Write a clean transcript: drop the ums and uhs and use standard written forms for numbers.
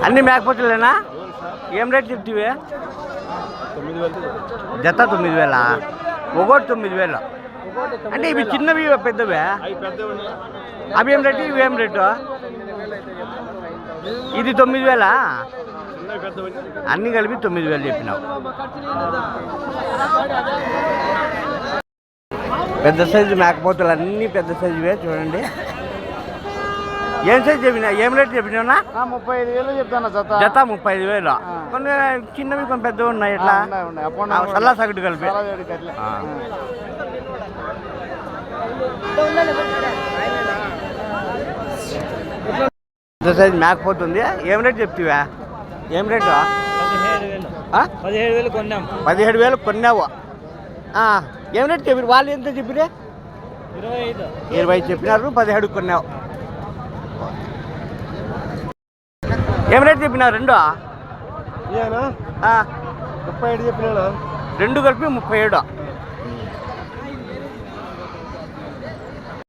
అన్ని మేకపోతులేనా? ఏం రేట్ చెప్తివి? జత 9,000, ఒకటి 9,000. అంటే ఇవి చిన్నవి పెద్దవి? అవి ఏం రేటు, ఇవి ఏం రేటు? ఇది 9,000, అన్నీ కలిపి 9,000 చెప్పినావు. పెద్ద సైజు మేకపోతులు అన్నీ పెద్ద సైజువే చూడండి. ఏం సైజు చెప్పినా, ఏం రేటు చెప్పినా? 35,000 చెప్తాను జత. జత 35,000. కొన్ని చిన్నవి కొన్ని పెద్దవి ఉన్నాయి. ఇట్లా సల్లా సగటు కలిపి. పెద్ద సైజు మేకపోతుంది. ఏం రేటు చెప్తివా? ఏం రేటు? 17,000 కొన్నాం. 17,000 కొన్నావు. ఏం రేటు చెప్పారు వాళ్ళు? ఎంత చెప్పిరే? 20 చెప్పినారు, 17 కొన్నావు. ఏం రేటు చెప్పినావు? 2 37 చెప్పినాడు. 2 కలిపి 37.